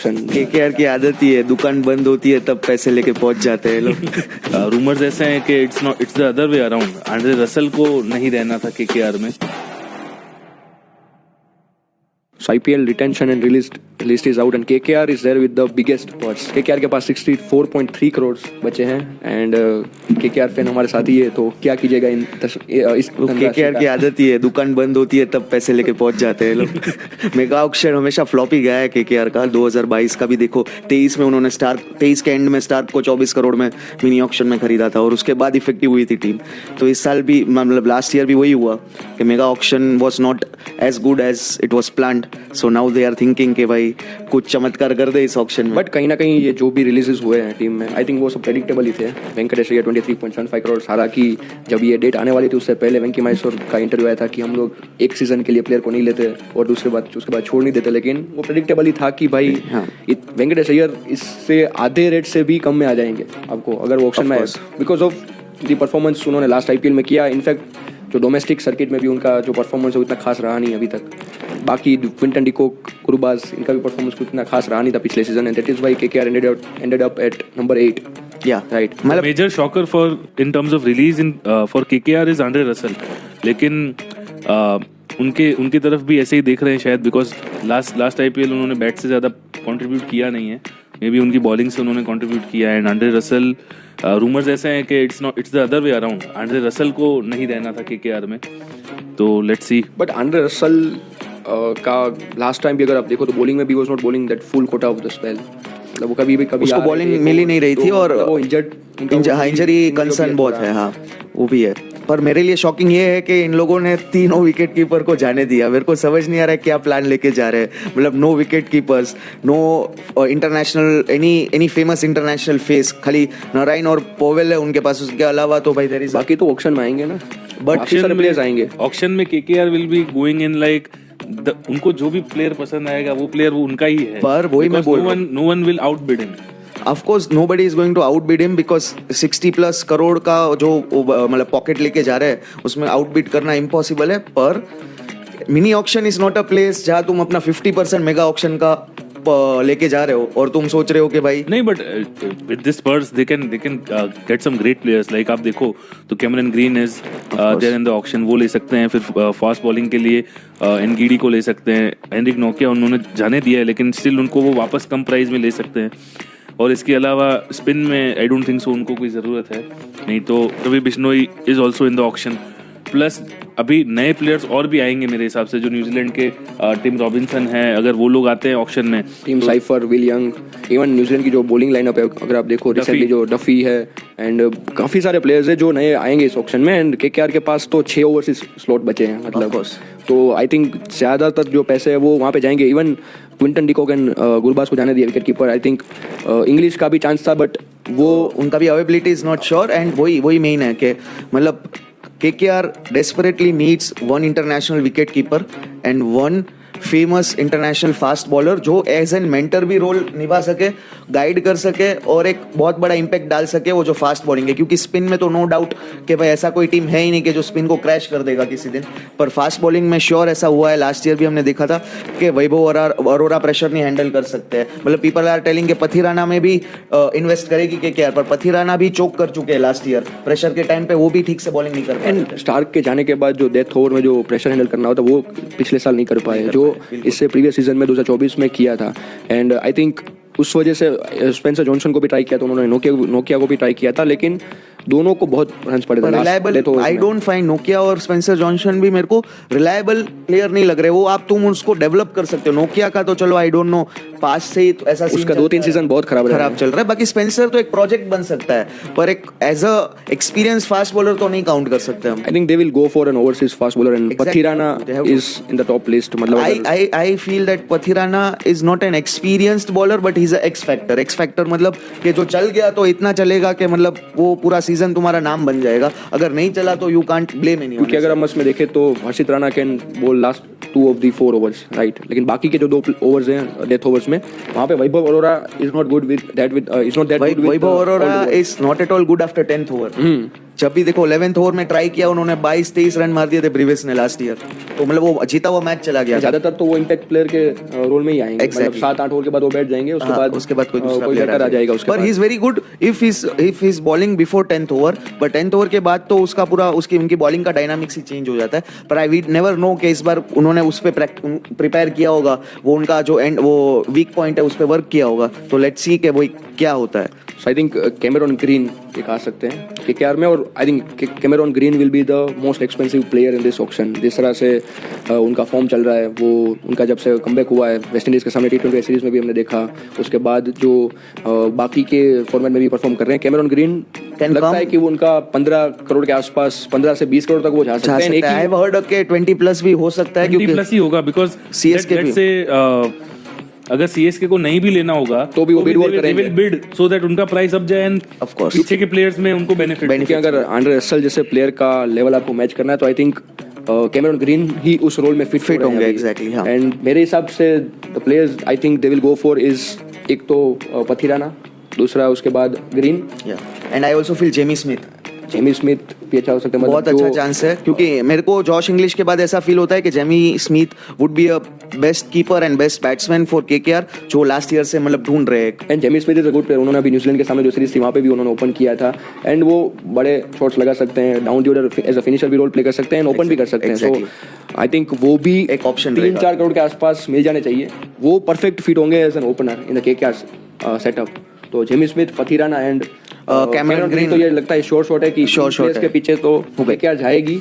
Auction. KKR की आदत ही है, दुकान बंद होती है तब पैसे लेके पहुंच जाते हैं लोग। रूमर्स ऐसे हैं कि it's the other way around, Andre Russell को नहीं रहना था केकेआर में। So IPL retention and list is out and KKR is there with the biggest pots. KKR के पास 64.3 करोड़ बचे हैं एंड KKR फैन हमारे साथ ही है, तो क्या कीजिएगा इस केकेआर की आदत ही है, दुकान बंद होती है तब पैसे लेके पहुंच जाते हैं लोग। मेगा ऑक्शन हमेशा फ्लॉप ही गया है केकेआर का। 2022 का भी देखो, 23 में उन्होंने तेईस के एंड में स्टार्क को 24 करोड़ में मिनी ऑक्शन में खरीदा था और उसके बाद इफेक्टिव हुई थी टीम। तो इस साल भी मतलब लास्ट ईयर भी वही हुआ कि mega auction was not as good as it was planned. So now they are thinking कि भाई कुछ चमत्कार कर दे इस ऑक्शन में। बट कहीं ना कहीं ये जो भी रिलीजेस हुए हैं टीम में, आई थिंक वो सब प्रेडिक्टेबल ही थे। वेंकटेश अय्यर 23.75 करोड़, हालांकि जब ये डेट आने वाली थी उससे पहले वेंकी मैसूर का इंटरव्यू आया था कि हम लोग एक सीजन के लिए प्लेयर को नहीं लेते और उसके बाद छोड़ नहीं देते, लेकिन वो प्रेडिक्टेबल ही था कि भाई वेंकटेश अय्यर इससे आधे रेट से भी कम में आ जाएंगे आपको अगर वो ऑक्शन में आए, बिकॉज ऑफ द परफॉर्मेंस उन्होंने लास्ट IPL में किया। इनफैक्ट जो डोमेस्टिक सर्किट में भी उनका जो परफॉर्मेंस है उतना खास रहा नहीं अभी तक। बाकी क्विंटन डिकॉक, कुरुबाज, इनका भी परफॉर्मेंस उतना खास रहा नहीं था पिछले season and that is why KKR ended up at number 8. Yeah, right. मतलब major shocker for in terms of release in for KKR is Andre Russell, लेकिन उनकी तरफ भी ऐसे ही देख रहे हैं शायद, बिकॉज लास्ट IPL उन्होंने बैट से ज़्यादा कंट्रीब्यूट किया नहीं है, मे बी उनकी बॉलिंग से उन्होंने कंट्रीब्यूट किया है। एंड आंड्रे रसल, रूमर्स ऐसे हैं कि it's the other way around, Andre Russell को नहीं रहना था केकेआर में, तो let's see. But Andre Russell का लास्ट टाइम भी अगर आप देखो तो बॉलिंग में भी was not bowling that full Kota of the spell, मतलब वो कभी उसको बॉलिंग मिल ही नहीं रही थी और वो इंजरी कंसर्न बहुत है। हाँ वो भी है, पर मेरे लिए शॉकिंग ये है कि इन लोगों ने तीनों विकेट कीपर को जाने दिया। मेरे को समझ नहीं आ रहा है क्या प्लान लेके जा रहे हैं। मतलब no wicket keepers, no international any famous international face, खाली नारायण और पोवेल है उनके पास, उसके अलावा तो भाई देयर इज बाकी तो ऑक्शन में आएंगे ना, बट ऑक्शन प्लेयर्स आएंगे। ऑक्शन में KKR will be going in like उनको जो भी प्लेयर पसंद आएगा वो प्लेयर वो उनका ही है, पर वही मैं बोल रहा हूं, no one will outbid him. Of course nobody is going to outbid him because 60+ crore का जो मतलब पॉकेट लेके जा रहे हैं उसमें आउटबिड करना इम्पॉसिबल है। पर mini auction is not a place जहाँ तुम अपना 50% मेगा ऑक्शन का लेके जा रहे हो और तुम सोच रहे हो कि भाई नहीं, but with this purse they can get some great players. Like आप देखो तो Cameron Green is there in the auction, वो ले सकते हैं। फिर फास्ट बॉलिंग के लिए एनगीडी को ले सकते हैं। हेनरिक नोकिया उन्होंने जाने दिया है लेकिन स्टिल उनको वो वापस कम प्राइस में ले सकते हैं। और इसके अलावा स्पिन में आई डोंट थिंक सो उनको कोई ज़रूरत है, नहीं तो Ravi Bishnoi is also in the auction. Plus अभी नए प्लेयर्स और भी आएंगे मेरे हिसाब से, जो न्यूजीलैंड के टिम रॉबिन्सन है, अगर वो लोग आते हैं ऑक्शन में, team cipher, will young, even New Zealand की जो बॉलिंग लाइनअप है अगर आप देखो रिसेंटली जो डफी है एंड काफ़ी सारे प्लेयर्स है जो नए आएंगे इस ऑक्शन में। एंड केकेआर के पास तो 6 ओवरसीज स्लॉट बचे हैं, मतलब तो आई थिंक ज़्यादातर जो पैसे है वो वहाँ पे जाएंगे। Even Quinton de Kock and Gurbaz को जाने दिया wicket keeper. I think English का भी चांस था बट वो उनका भी availability is not sure. And वही मेन है कि मतलब KKR desperately needs one international wicket keeper and one famous international fast bowler जो एज एन मेंटर भी रोल निभा सके, गाइड कर सके और एक बहुत बड़ा इम्पैक्ट डाल सके वो जो फास्ट बॉलिंग है। क्योंकि स्पिन में तो नो डाउट कि भाई ऐसा कोई टीम है ही नहीं कि जो स्पिन को क्रैश कर देगा किसी दिन, पर फास्ट बॉलिंग में श्योर ऐसा हुआ है। लास्ट ईयर भी हमने देखा था कि वैभव अरोरा प्रेशर नहीं हैंडल कर सकते हैं। मतलब पीपल आर टेलिंग कि पथिराना में भी इन्वेस्ट करेगी KKR, पर पथिराना भी चोक कर चुके हैं लास्ट ईयर प्रेशर के टाइम पे, वो भी ठीक से बॉलिंग नहीं कर पाए। एंड स्टार्क के जाने के बाद जो डेथ ओवर में जो प्रेशर हैंडल करना होता वो पिछले साल नहीं कर पाए, जो इससे प्रीवियस सीजन में 2024 में किया था। एंड आई थिंक उस वजह से स्पेंसर जॉनसन को भी ट्राई किया था उन्होंने, नोकिया को भी ट्राई किया था, लेकिन दोनों को बहुत रन्स पड़े थे। Reliable I don't find Nokia और स्पेंसर जॉनसन भी मेरे को रिलायबल प्लेयर नहीं लग रहे। वो आप तुम उसको डेवलप कर सकते हो। नोकिया का तो चलो आई डोंट नो, पास से ही तो ऐसा उसका 2-3 सीजन बहुत खराब चल रहा है। बाकी स्पेंसर तो एक प्रोजेक्ट बन सकता है, पर एक as a experience fast bowler तो नहीं काउंट कर सकते हम। I think they will go for an overseas fast bowler and Pathirana is in the top list. मतलब I feel that Pathirana is not an experienced bowler but he is a X factor. X factor मतलब कि जो चल गया तो इतना चलेगा कि मतलब वो पूरा सीजन तुम्हारा नाम बन जाएगा, अगर नहीं चला तो यू कांट ब्लेम एनीवन। क्योंकि अगर हम उसमें देखें तो हर्षित राणा कैन बोल last 2 of the 4 overs, right, लेकिन बाकी के जो 2 ओवर्स हैं डेथ ओवर्स में वहाँ पे Vaibhav Arora is not good with that, with is not that good. Vaibhav Arora is not at all good after 10th over. जब भी देखो 11th ओवर में ट्राई किया उन्होंने 22-23 रन मार दिए थे ब्रिविस ने लास्ट ईयर, तो मतलब वो जीता हुआ मैच चला गया था। ज्यादातर तो वो इम्पैक्ट प्लेयर के रोल में ही आएंगे, Exactly. मतलब 7-8 ओवर के बाद वो बैठ जाएंगे, उसके बाद कोई दूसरा player बैटर आ जाएगा उसके पर बाद। He is very good if he is bowling before 10th over, but 10th over के बाद तो उसका पूरा उनकी बॉलिंग का डायनामिक्स ही चेंज हो जाता है। पर आई वी नेवर नो कि इस बार उन्होंने उस पे प्रिपेयर किया होगा, वो उनका जो वो वीक पॉइंट है उस पे वर्क किया होगा, तो लेट्स सी कि वो क्या होता है। सो आई थिंक कैमेरॉन ग्रीन एक आ सकते हैं केकेआर में, और I think Cameron green will be the most expensive player in this auction. जिस तरह से उनका फॉर्म चल रहा है, वो उनका जब से कमबैक हुआ है वेस्ट इंडीज़ के सामने T20 सीरीज में भी हमने देखा, उसके बाद जो बाकी के फॉर्मेट में भी परफॉर्म कर रहे हैं, कैमेरॉन ग्रीन लगता है कि वो उनका 15 करोड़ के आसपास, 15 से 20 करोड़ तक वो जा सकते हैं। आई हैव हर्ड कि 20+ भी हो सकता है, 20 क्योंकि प्लस ही होगा, बिकॉज CSK भी। से अगर CSK को नहीं भी लेना होगा तो भी वो bid war करेंगे। बिड सो दैट उनका प्राइस अप जाए, एंड Of course. पीछे के प्लेयर्स में उनको बेनिफिट। क्योंकि अगर आंड्रे रसेल जैसे प्लेयर का लेवल आपको मैच करना है, तो आई थिंक कैमेरॉन ग्रीन ही उस रोल में फिट होंगे, exactly, हाँ। एंड मेरे हिसाब से the players I think they will go for is, एक तो पथिराना, दूसरा उसके बाद green, and I also feel Jamie Smith भी अच्छा हो सकता है। बहुत अच्छा चांस है, क्योंकि मेरे को जॉश इंग्लिश के बाद ऐसा फील होता है कि Jamie Smith would be a best keeper and best batsman for KKR, जो लास्ट ईयर से मतलब ढूंढ रहे हैं। And Jamie Smith is a good player. उन्होंने अभी न्यूजीलैंड के सामने जो सीरीज थी वहाँ पे भी उन्होंने ओपन किया था, एंड वो बड़े शॉट्स लगा सकते हैं, down the order as a finisher भी रोल प्ले कर सकते हैं, ओपन भी कर सकते हैं। सो आई थिंक वो भी एक ऑप्शन 3-4 करोड़ के आसपास मिल जाने चाहिए, वो परफेक्ट फिट होंगे as an opener in the KKR setup. तो Jamie Smith, Pathirana and Cameron Green, तो ये लगता है श्योर शॉट है कि श्योर शॉट के पीछे तो केकेआर जाएगी।